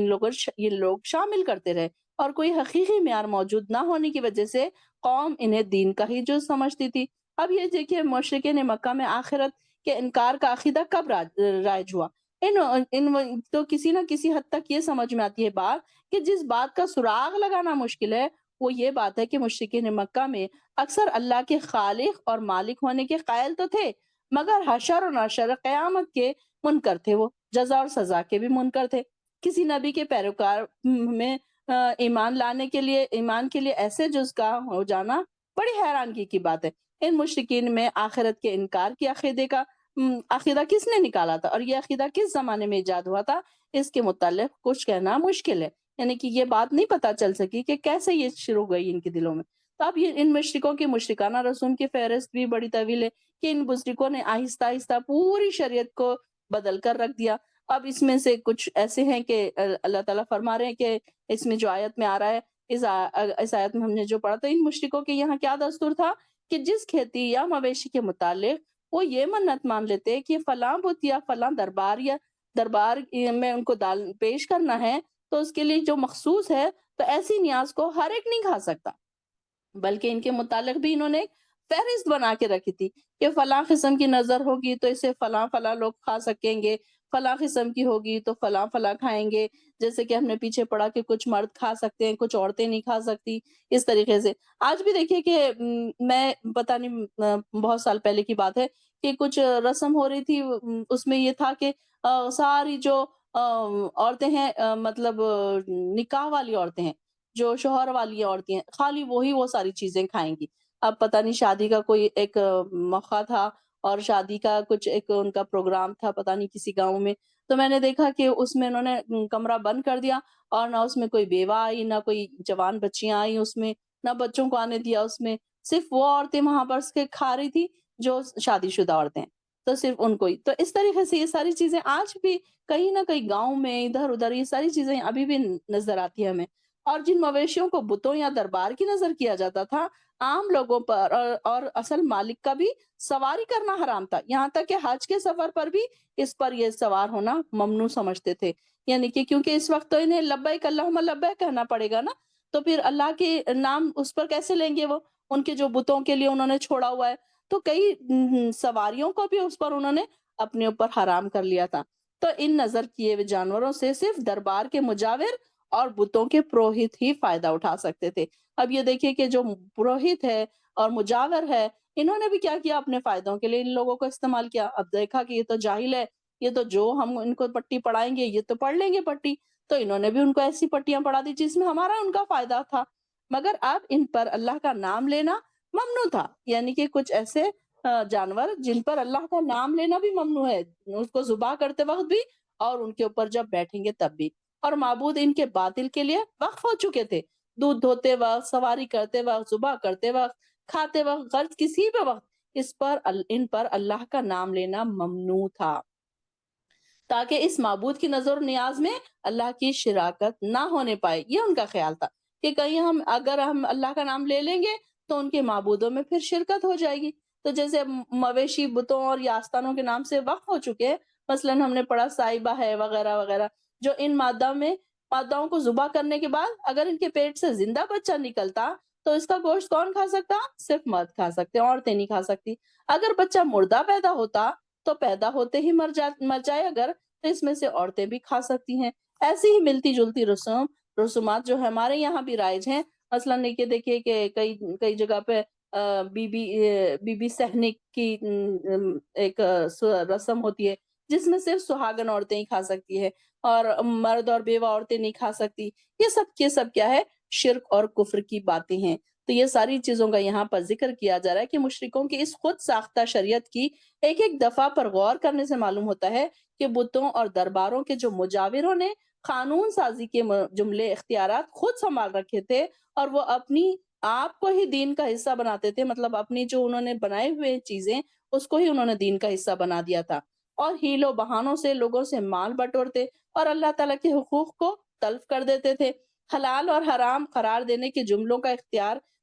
S1: یہ لوگ شامل کرتے رہے، اور کوئی حقیقی معیار موجود نہ ہونے کی وجہ سے قوم انہیں دین کا ہی جز سمجھتی تھی۔ اب یہ دیکھیے مشرکین مکہ میں آخرت کے انکار کا عقیدہ کب رائج ہوا؟ تو کسی نہ کسی حد تک یہ سمجھ میں آتی ہے بات کہ جس بات کا سراغ لگانا مشکل ہے وہ یہ بات ہے کہ مشرکین مکہ میں اکثر اللہ کے خالق اور مالک ہونے کے قائل تو تھے، مگر حشر و نشر، قیامت کے منکر تھے، وہ جزا اور سزا کے بھی منکر تھے۔ کسی نبی کے پیروکار میں ایمان کے لیے ایسے جز کا ہو جانا بڑی حیرانگی کی بات ہے۔ ان مشرکین میں آخرت کے انکار کے عقیدہ کس نے نکالا تھا، اور یہ عقیدہ کس زمانے میں ایجاد ہوا تھا، اس کے متعلق کچھ کہنا مشکل ہے، یعنی کہ یہ بات نہیں پتا چل سکی کہ کیسے یہ شروع گئی ان کے دلوں میں۔ تو اب یہ ان مشرکوں کی مشرکانہ رسوم کی فہرست بھی بڑی طویل ہے کہ ان مشرکوں نے آہستہ آہستہ پوری شریعت کو بدل کر رکھ دیا۔ اب اس میں سے کچھ ایسے ہیں کہ اللہ تعالیٰ فرما رہے ہیں کہ اس میں جو آیت میں آ رہا ہے، اس آیت میں ہم نے جو پڑھا تھا، ان مشرکوں کے یہاں کیا دستور تھا کہ جس کھیتی یا مویشی کے متعلق وہ یہ منت مان لیتے کہ فلاں بت یا فلاں دربار میں ان کو دال پیش کرنا ہے، تو اس کے لیے جو مخصوص ہے، تو ایسی نیاز کو ہر ایک نہیں کھا سکتا، بلکہ ان کے متعلق بھی انہوں نے ایک فہرست بنا کے رکھی تھی کہ فلاں قسم کی نظر ہوگی تو اسے فلاں فلاں لوگ کھا سکیں گے، فلاں قسم کی ہوگی تو فلاں فلاں کھائیں گے، جیسے کہ ہم نے پیچھے پڑھا کہ کچھ مرد کھا سکتے ہیں، کچھ عورتیں نہیں کھا سکتی، اس طریقے سے۔ آج بھی دیکھیے کہ میں پتہ نہیں بہت سال پہلے کی بات ہے کہ کچھ رسم ہو رہی تھی، اس میں یہ تھا کہ ساری جو عورتیں ہیں، مطلب نکاح والی عورتیں ہیں، جو شوہر والی عورتیں ہیں، خالی وہی وہ ساری چیزیں کھائیں گی۔ اب پتہ نہیں شادی کا کوئی ایک موقع تھا اور شادی کا کچھ ایک ان کا پروگرام تھا پتہ نہیں کسی گاؤں میں، تو میں نے دیکھا کہ اس میں انہوں نے کمرہ بند کر دیا اور نہ اس میں کوئی بیوہ آئی، نہ کوئی جوان بچیاں آئیں اس میں، نہ بچوں کو آنے دیا اس میں، صرف وہ عورتیں وہاں پر کے کھا رہی تھی جو شادی شدہ عورتیں ہیں، تو صرف ان کو ہی۔ تو اس طریقے سے یہ ساری چیزیں آج بھی کہیں نہ کہیں گاؤں میں ادھر ادھر یہ ساری چیزیں ابھی بھی نظر آتی ہیں ہمیں۔ اور جن مویشیوں کو بتوں یا دربار کی نظر کیا جاتا تھا، عام لوگوں پر اور اصل مالک کا بھی سواری کرنا حرام تھا، یہاں تک کہ حج کے سفر پر بھی اس پر یہ سوار ہونا ممنوع سمجھتے تھے، یعنی کہ کیونکہ اس وقت تو انہیں لبیک اللہم لبیک کہنا پڑے گا نا، تو پھر اللہ کے نام اس پر کیسے لیں گے وہ، ان کے جو بتوں کے لیے انہوں نے چھوڑا ہوا ہے، تو کئی سواریوں کو بھی اس پر انہوں نے اپنے اوپر حرام کر لیا تھا۔ تو ان نظر کیے ہوئے جانوروں سے صرف دربار کے مجاور اور بتوں کے پروہت ہی فائدہ اٹھا سکتے تھے۔ اب یہ دیکھیے کہ جو پروہت ہے اور مجاور ہے، انہوں نے بھی کیا کیا، اپنے فائدوں کے لیے ان لوگوں کو استعمال کیا۔ اب دیکھا کہ یہ تو جاہل ہے، یہ تو جو ہم ان کو پٹی پڑھائیں گے یہ تو پڑھ لیں گے پٹی، تو انہوں نے بھی ان کو ایسی پٹیاں پڑھا دی جس میں ہمارا ان کا فائدہ تھا، مگر اب ان پر اللہ کا نام لینا ممنوع تھا، یعنی کہ کچھ ایسے جانور جن پر اللہ کا نام لینا بھی ممنوع ہے، اس کو ذبح کرتے وقت بھی اور ان کے اوپر جب بیٹھیں گے تب بھی، اور معبود ان کے باطل کے لیے وقف ہو چکے تھے، دودھ دھوتے وقت، سواری کرتے وقت، ذبح کرتے وقت، کھاتے وقت، غرض کسی بھی وقت ان پر اللہ کا نام لینا ممنوع تھا، تاکہ اس معبود کی نظر و نیاز میں اللہ کی شراکت نہ ہونے پائے۔ یہ ان کا خیال تھا کہ کہیں اگر ہم اللہ کا نام لے لیں گے تو ان کے معبودوں میں پھر شرکت ہو جائے گی، تو جیسے مویشی بتوں اور یا آستانوں کے نام سے وقف ہو چکے ہیں، مثلاً ہم نے پڑھا صائبہ ہے وغیرہ وغیرہ، جو ان ماداؤں کو ذبح کرنے کے بعد اگر ان کے پیٹ سے زندہ بچہ نکلتا تو اس کا گوشت کون کھا سکتا؟ صرف مرد کھا سکتے، عورتیں نہیں کھا سکتی۔ اگر بچہ مردہ پیدا ہوتا تو پیدا ہوتے ہی مر جائے اگر، تو اس میں سے عورتیں بھی کھا سکتی ہیں۔ ایسی ہی ملتی جلتی رسومات جو ہمارے یہاں بھی رائج ہیں، مثلاً دیکھیے کہ کئی جگہ پہ بی بی سہنک کی ایک رسم ہوتی ہے جس میں صرف سہاگن عورتیں ہی کھا سکتی ہے اور مرد اور بیوہ عورتیں نہیں کھا سکتی۔ یہ سب کیا ہے؟ شرک اور کفر کی باتیں ہیں۔ تو یہ ساری چیزوں کا یہاں پر ذکر کیا جا رہا ہے کہ مشرکوں کی اس خود ساختہ شریعت کی ایک ایک دفعہ پر غور کرنے سے معلوم ہوتا ہے کہ بتوں اور درباروں کے جو مجاوروں نے قانون سازی کے جملے اختیارات خود سنبھال رکھے تھے اور وہ اپنی آپ کو ہی دین کا حصہ بناتے تھے، مطلب اپنی جو انہوں نے بنائے ہوئے چیزیں اس کو ہی انہوں نے دین کا حصہ بنا دیا تھا، اور ہیل و بہانوں سے لوگوں سے مال بٹورتے اور اللہ تعالیٰ کے حقوق کو تلف کر دیتے تھے۔ حلال اور حرام قرار دینے کے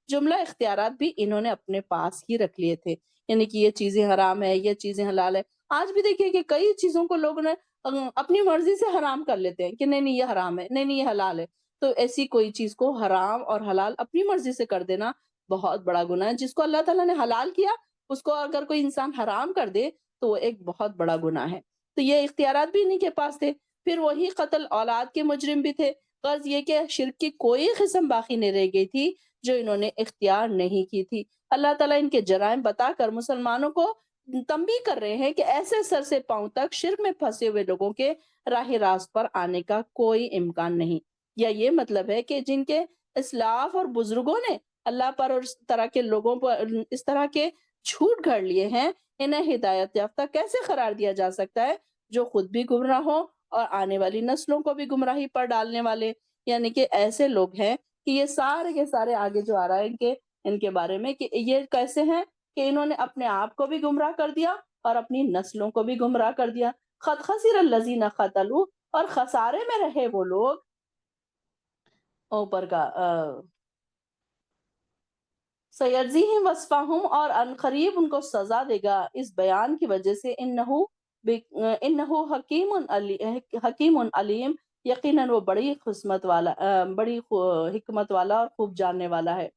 S1: جملہ اختیارات بھی انہوں نے اپنے پاس ہی رکھ لیے تھے، یعنی کہ یہ چیزیں حرام ہے، یہ چیزیں حلال ہے۔ آج بھی دیکھیے کہ کئی چیزوں کو لوگ نے اپنی مرضی سے حرام کر لیتے ہیں کہ نہیں یہ حرام ہے، نہیں یہ حلال ہے، تو ایسی کوئی چیز کو حرام اور حلال اپنی مرضی سے کر دینا بہت بڑا گناہ ہے۔ جس کو اللہ تعالیٰ نے حلال کیا اس کو اگر کوئی انسان حرام کر دے تو وہ ایک بہت بڑا گناہ ہے۔ تو یہ اختیارات بھی انہیں کے پاس تھے۔ پھر وہی قتل اولاد کے مجرم بھی تھے، غرض یہ کہ شرک کی کوئی قسم باقی نہیں رہ گئی تھی جو انہوں نے اختیار نہیں کی تھی۔ اللہ تعالیٰ ان کے جرائم بتا کر مسلمانوں کو تنبیہ کر رہے ہیں کہ ایسے سر سے پاؤں تک شرک میں پھنسے ہوئے لوگوں کے راہ راست پر آنے کا کوئی امکان نہیں، یا یہ مطلب ہے کہ جن کے اسلاف اور بزرگوں نے اللہ پر اور اس طرح کے لوگوں پر اس طرح کے جھوٹ گھڑ لیے ہیں، انہیں ہدایت یافتہ کیسے قرار دیا جا سکتا ہے جو خود بھی گمراہ ہو اور آنے والی نسلوں کو بھی گمراہی پر ڈالنے والے؟ یعنی کہ ایسے لوگ ہیں کہ یہ سارے کے سارے آگے جو آ رہا ہے ان کے ان کے بارے میں کہ یہ کیسے ہیں کہ انہوں نے اپنے آپ کو بھی گمراہ کر دیا اور اپنی نسلوں کو بھی گمراہ کر دیا. قد خسر الذین قتلوا، اور خسارے میں رہے وہ لوگ. اوپر کا سیجزیہم وصفہم، اور عنقریب ان کو سزا دے گا اس بیان کی وجہ سے. انہو حکیم علیم، یقیناً وہ بڑی قسمت والا، بڑی حکمت والا اور خوب جاننے والا ہے.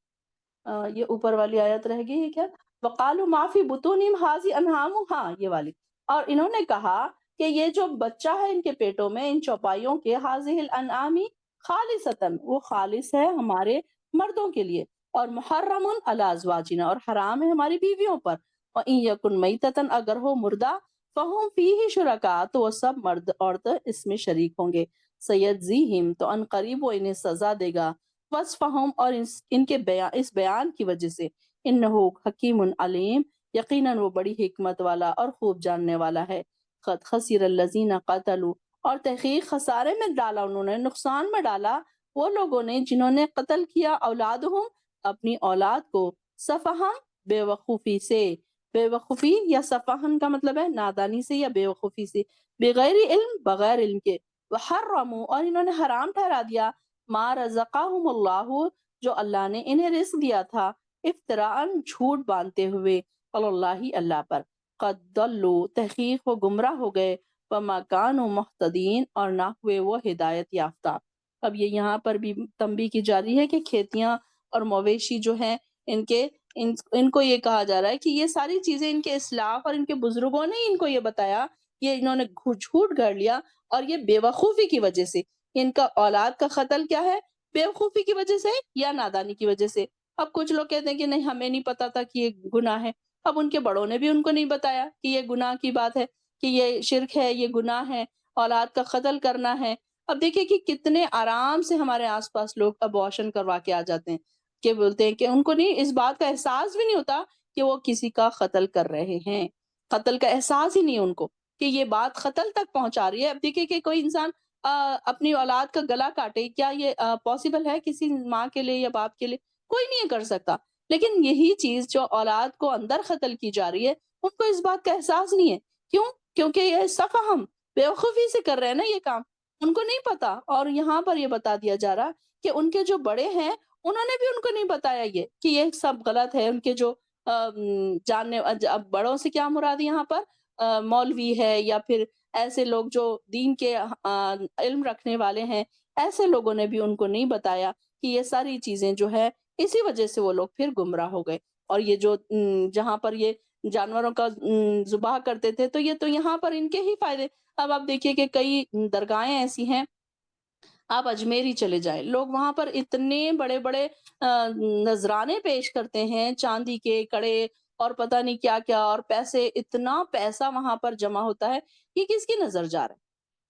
S1: یہ اوپر والی آیت رہ گئی ہے کیا؟ وقالوا ما فی بطونہم ھذی انعام، ہاں یہ والی. اور انہوں نے کہا کہ یہ جو بچہ ہے ان کے پیٹوں میں، ان چوپائیوں کے، ھذی الانعام خالصتاً، وہ خالص ہے ہمارے مردوں کے لیے، اور محرم علی ازواجنا، اور حرام ہے ہماری بیویوں پر. وَإِن یکن میتۃ، اگر ہو مردہ، فہم فیہ شرکاء، تو وہ سب مرد عورت اس میں شریک ہوں گے. سیجزیہم، تو ان قریب وہ انہیں سزا دے گا. وصفہم، اور ان کے اس بیان کی وجہ سے. انہو حکیم علیم، یقیناً وہ بڑی حکمت والا اور خوب جاننے والا ہے. قد خسر الذین قتلوا، اور تحقیق خسارے میں ڈالا انہوں نے، نقصان میں ڈالا وہ لوگوں نے جنہوں نے قتل کیا اولادہم، اپنی اولاد کو، سفہم، بے وقوفی سے. بے وقوفی یا سفہن کا مطلب ہے نادانی سے یا بے وقوفی سے، بغیر علم، بغیر علم کے. وحرموا، اور انہوں نے حرام ٹھہرا دیا، ما رزقہم اللہ، جو اللہ نے انہیں رزق دیا تھا، افتراءً، جھوٹ باندھتے ہوئے، علی اللہ، اللہ پر. قد ضلوا، تحقیق وہ گمراہ ہو گئے، وما کانوا مہتدین، اور نہ ہوئے وہ ہدایت یافتہ. اب یہ یہاں پر بھی تنبیہ کی جا رہی ہے کہ کھیتیاں اور مویشی جو ہیں ان کو یہ کہا جا رہا ہے کہ یہ ساری چیزیں ان کے اسلاف اور ان کے بزرگوں نے ان کو یہ بتایا، یہ انہوں نے جھوٹ گھڑ لیا، اور یہ بے وقوفی کی وجہ سے. ان کا اولاد کا قتل کیا ہے؟ بے وقوفی کی وجہ سے یا نادانی کی وجہ سے. اب کچھ لوگ کہتے ہیں کہ نہیں ہمیں نہیں پتا تھا کہ یہ گناہ ہے. اب ان کے بڑوں نے بھی ان کو نہیں بتایا کہ یہ گناہ کی بات ہے، کہ یہ شرک ہے، یہ گناہ ہے، اولاد کا قتل کرنا ہے. اب دیکھیں کہ کتنے آرام سے ہمارے آس پاس لوگ ابورشن کروا کے آ جاتے ہیں، کہ بولتے ہیں کہ ان کو نہیں، اس بات کا احساس بھی نہیں ہوتا کہ وہ کسی کا قتل کر رہے ہیں. قتل کا احساس ہی نہیں ان کو کہ یہ بات قتل تک پہنچا رہی ہے. اب دیکھیں کہ کوئی انسان اپنی اولاد کا گلا کاٹے، کیا یہ پاسبل ہے کسی ماں کے لیے یا باپ کے لیے؟ کوئی نہیں کر سکتا. لیکن یہی چیز جو اولاد کو اندر قتل کی جا رہی ہے، ان کو اس بات کا احساس نہیں ہے. کیوں؟ کیونکہ یہ سفہم، بے وقوفی سے کر رہے ہیں نا یہ کام، ان کو نہیں پتا. اور یہاں پر یہ بتا دیا جا رہا کہ ان کے جو بڑے ہیں انہوں نے بھی ان کو نہیں بتایا یہ کہ یہ سب غلط ہے. ان کے جو جاننے، اب بڑوں سے کیا مراد یہاں پر مولوی ہے یا پھر ایسے لوگ جو دین کے علم رکھنے والے ہیں، ایسے لوگوں نے بھی ان کو نہیں بتایا کہ یہ ساری چیزیں جو ہے، اسی وجہ سے وہ لوگ پھر گمراہ ہو گئے. اور یہ جو جہاں پر یہ جانوروں کا ذبح کرتے تھے، تو یہ تو یہاں پر ان کے ہی فائدے. اب آپ دیکھیے کہ کئی درگاہیں ایسی ہیں، آپ اجمیر ہی چلے جائیں، لوگ وہاں پر اتنے بڑے بڑے نذرانے پیش کرتے ہیں، چاندی کے کڑے اور پتہ نہیں کیا کیا، اور پیسے، اتنا پیسہ وہاں پر جمع ہوتا ہے. یہ کس کی نظر جا رہا ہے؟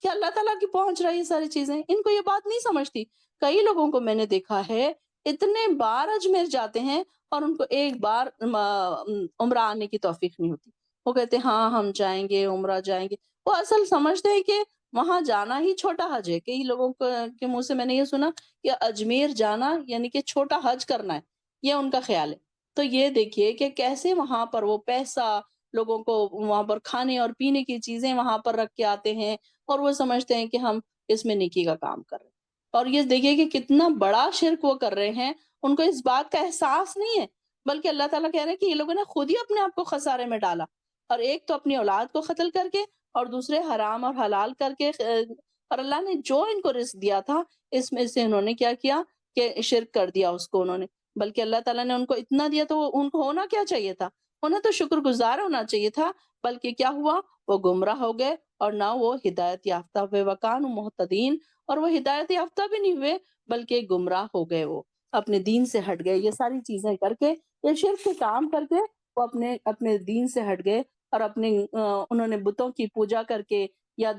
S1: کہ اللہ تعالیٰ کی پہنچ رہی ہے ساری چیزیں. ان کو یہ بات نہیں سمجھتی. کئی لوگوں کو میں نے دیکھا ہے اتنے بار اجمیر جاتے ہیں اور ان کو ایک بار عمرہ آنے کی توفیق نہیں ہوتی. وہ کہتے ہیں ہاں ہم جائیں گے، عمرہ جائیں گے. وہ اصل سمجھتے ہیں کہ وہاں جانا ہی چھوٹا حج ہے. کئی لوگوں کے منہ سے میں نے یہ سنا کہ اجمیر جانا یعنی کہ چھوٹا حج کرنا ہے، یہ ان کا خیال ہے. تو یہ دیکھیے کہ کیسے وہاں پر وہ پیسہ، لوگوں کو وہاں پر کھانے اور پینے کی چیزیں وہاں پر رکھ کے آتے ہیں، اور وہ سمجھتے ہیں کہ ہم اس میں نیکی کا کام کر رہے ہیں. اور یہ دیکھیے کہ کتنا بڑا شرک وہ کر رہے ہیں. ان کو اس بات کا احساس نہیں ہے، بلکہ اللہ تعالیٰ کہہ رہے ہیں کہ یہ لوگوں نے خود ہی اپنے آپ کو خسارے میں ڈالا. اور ایک تو اپنی اولاد کو قتل کر کے، اور دوسرے حرام اور حلال کر کے. اور اللہ نے جو ان کو رزق دیا تھا، اس میں سے انہوں نے کیا کیا کہ شرک کر دیا اس کو انہوں نے. بلکہ اللہ تعالیٰ نے ان کو اتنا دیا تو ان کو ہونا کیا چاہیے تھا؟ انہیں تو شکر گزار ہونا چاہیے تھا. بلکہ کیا ہوا؟ وہ گمراہ ہو گئے، اور نہ وہ ہدایت یافتہ ہوئے. وکان محتدین، اور وہ ہدایت یافتہ بھی نہیں ہوئے بلکہ گمراہ ہو گئے. وہ اپنے دین سے ہٹ گئے. یہ ساری چیزیں کر کے، یہ شرک کے کام کر کے، وہ اپنے دین سے ہٹ گئے. اور انہوں نے بتوں کی پوجا کر کے، یا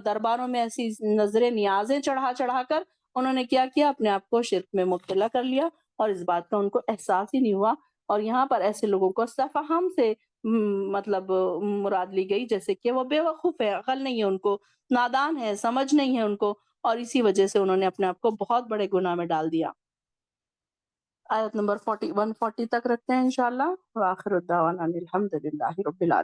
S1: درباروں میں ایسی نظریں نیازیں چڑھا چڑھا کر انہوں نے کیا کیا، اپنے آپ کو شرک میں مبتلا کر لیا، اور اس بات کا ان کو احساس ہی نہیں ہوا. اور یہاں پر ایسے لوگوں کو سفہم سے مطلب مراد لی گئی، جیسے کہ وہ بے وقوف ہے، عقل نہیں ہے ان کو، نادان ہے، سمجھ نہیں ہے ان کو، اور اسی وجہ سے انہوں نے اپنے آپ کو بہت بڑے گناہ میں ڈال دیا. آیت نمبر 140 تک رکھتے ہیں انشاءاللہ. وآخر الدعوانا الحمدللہ رب العالمین.